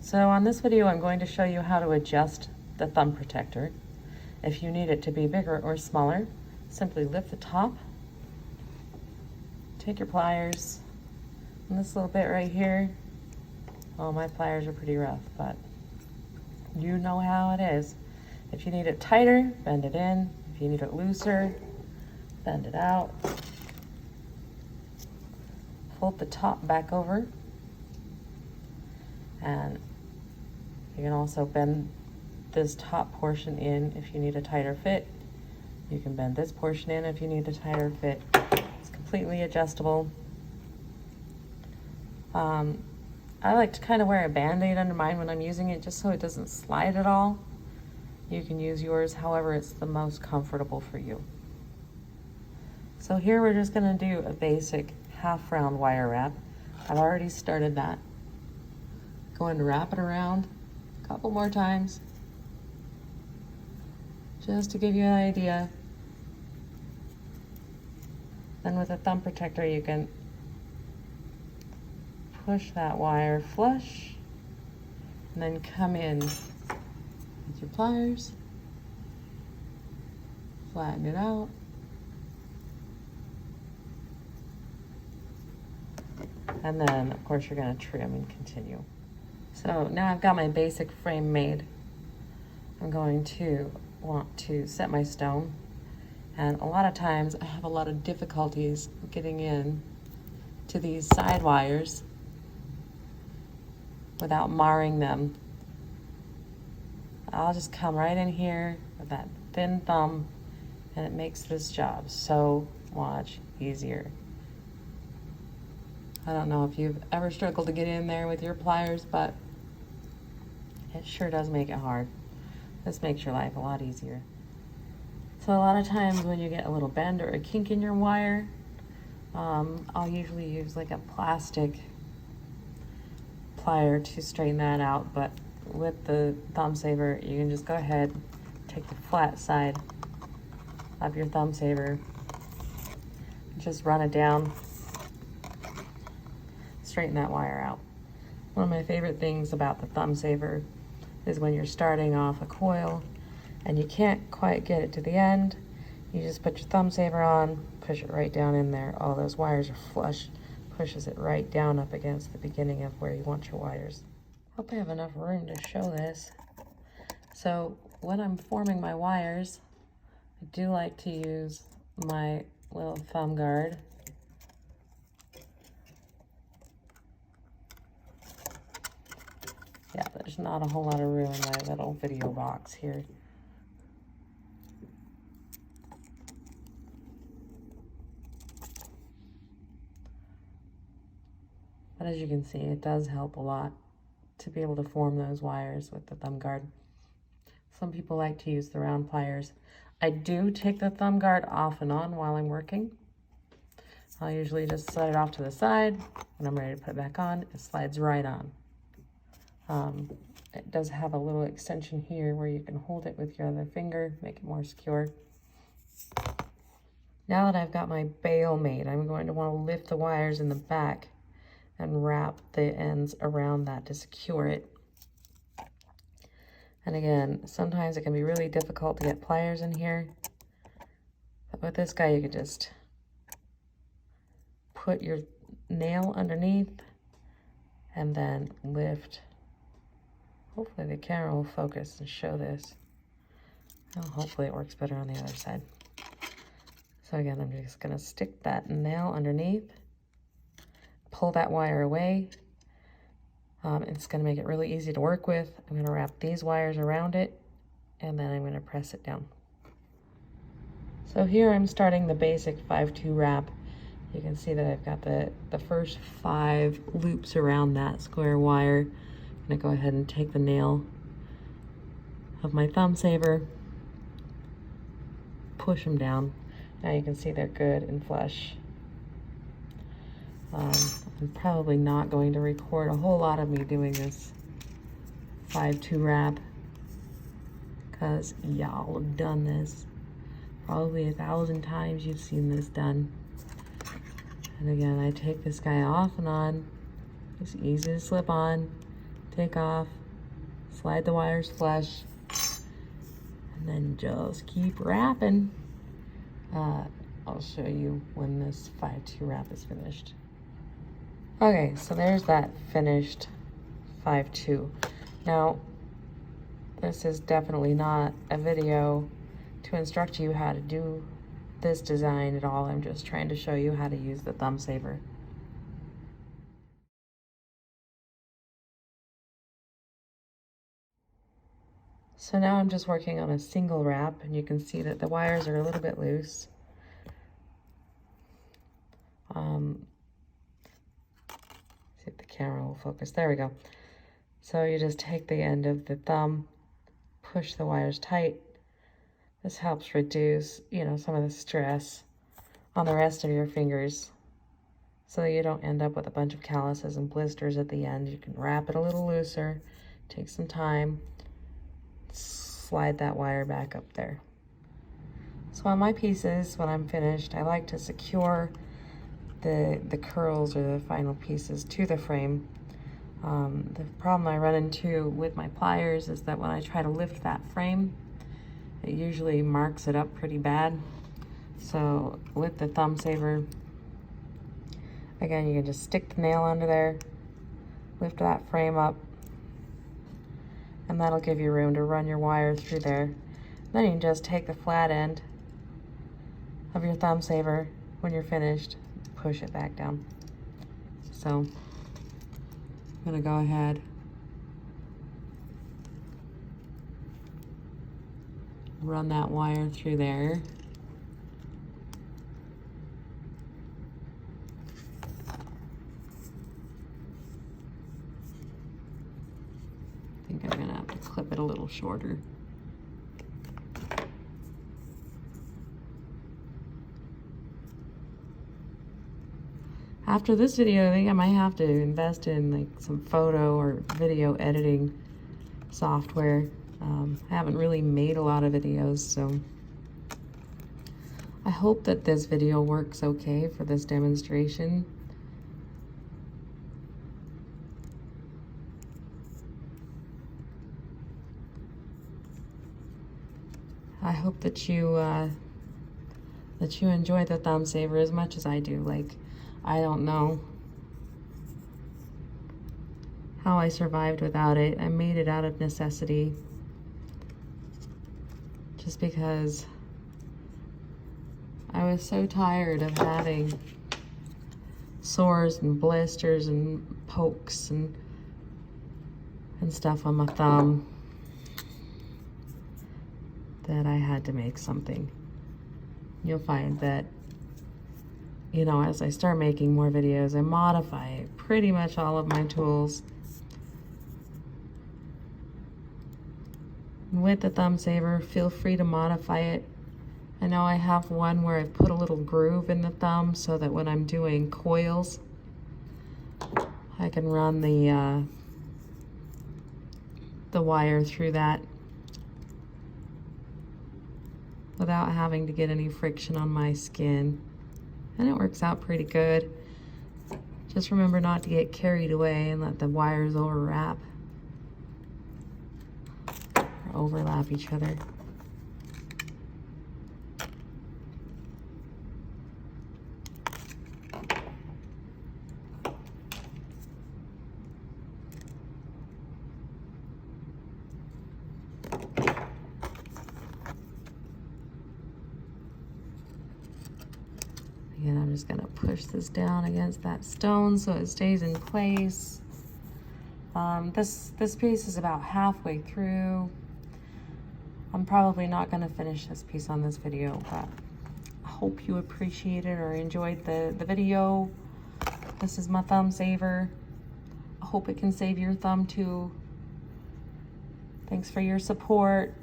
So on this video, I'm going to show you how to adjust the thumb protector. If you need it to be bigger or smaller, simply lift the top, take your pliers, and this little bit right here, oh, my pliers are pretty rough, but you know how it is. If you need it tighter, bend it in. If you need it looser, bend it out. Fold the top back over, and you can also bend this top portion in if you need a tighter fit. You can bend this portion in if you need a tighter fit. It's completely adjustable. I like to kind of wear a band-aid under mine when I'm using it just so it doesn't slide at all. You can use yours however it's the most comfortable for you. So here we're just gonna do a basic half round wire wrap. I've already started that. Going to wrap it around a couple more times, just to give you an idea. Then with a thumb protector, you can push that wire flush and then come in with your pliers, flatten it out, and then of course you're going to trim and continue. So now I've got my basic frame made. I'm going to want to set my stone, and a lot of times I have a lot of difficulties getting in to these side wires without marring them. I'll just come right in here with that thin thumb, and it makes this job so much easier. I don't know if you've ever struggled to get in there with your pliers, but it sure does make it hard. This makes your life a lot easier. So a lot of times when you get a little bend or a kink in your wire, I'll usually use like a plastic plier to straighten that out, but with the thumb saver, you can just go ahead, take the flat side of your thumb saver, just run it down, straighten that wire out. One of my favorite things about the thumb saver is when you're starting off a coil and you can't quite get it to the end, you just put your thumb saver on, push it right down in there. All those wires are flush, pushes it right down up against the beginning of where you want your wires. Hope I have enough room to show this. So when I'm forming my wires, I do like to use my little thumb guard. Yeah, there's not a whole lot of room in my little video box here. But as you can see, it does help a lot to be able to form those wires with the thumb guard. Some people like to use the round pliers. I do take the thumb guard off and on while I'm working. I'll usually just slide it off to the side. When I'm ready to put it back on, it slides right on. It does have a little extension here where you can hold it with your other finger, make it more secure. Now that I've got my bail made, I'm going to want to lift the wires in the back and wrap the ends around that to secure it. And again, sometimes it can be really difficult to get pliers in here, but with this guy you can just put your nail underneath and then lift. Hopefully the camera will focus and show this. Oh, hopefully it works better on the other side. So again, I'm just gonna stick that nail underneath, pull that wire away. It's gonna make it really easy to work with. I'm gonna wrap these wires around it, and then I'm gonna press it down. So here I'm starting the basic 5-2 wrap. You can see that I've got the first 5 loops around that square wire. I'm gonna go ahead and take the nail of my thumb saver, push them down. Now you can see they're good and flush. I'm probably not going to record a whole lot of me doing this 5-2 wrap because y'all have done this. Probably 1,000 times you've seen this done. And again, I take this guy off and on. It's easy to slip on. take off, slide the wires flush, and then just keep wrapping. I'll show you when this 5-2 wrap is finished. Okay, so there's that finished 5-2. Now, this is definitely not a video to instruct you how to do this design at all. I'm just trying to show you how to use the thumb saver. So now I'm just working on a single wrap, and you can see that the wires are a little bit loose. See if the camera will focus. There we go. So you just take the end of the thumb, push the wires tight. This helps reduce, some of the stress on the rest of your fingers so that you don't end up with a bunch of calluses and blisters at the end. You can wrap it a little looser, take some time, slide that wire back up there. So on my pieces, when I'm finished, I like to secure the curls or the final pieces to the frame. The problem I run into with my pliers is that when I try to lift that frame, it usually marks it up pretty bad. So with the thumb saver, again, you can just stick the nail under there, lift that frame up, and that'll give you room to run your wire through there. Then you can just take the flat end of your thumb saver when you're finished, push it back down. So I'm gonna go ahead, run that wire through there. I think I'm gonna have to clip it a little shorter. After this video, I think I might have to invest in like some photo or video editing software. I haven't really made a lot of videos, so I hope that this video works okay for this demonstration. I hope that you enjoy the thumb saver as much as I do. Like, I don't know how I survived without it. I made it out of necessity, just because I was so tired of having sores and blisters and pokes and stuff on my thumb that I had to make something. You'll find that, as I start making more videos, I modify pretty much all of my tools. With the thumb saver, feel free to modify it. I know I have one where I put a little groove in the thumb so that when I'm doing coils, I can run the wire through that without having to get any friction on my skin. And it works out pretty good. Just remember not to get carried away and let the wires overlap each other. Again, I'm just gonna push this down against that stone so it stays in place. This piece is about halfway through. I'm probably not gonna finish this piece on this video, but I hope you appreciated or enjoyed the video. This is my thumb saver. I hope it can save your thumb too. Thanks for your support.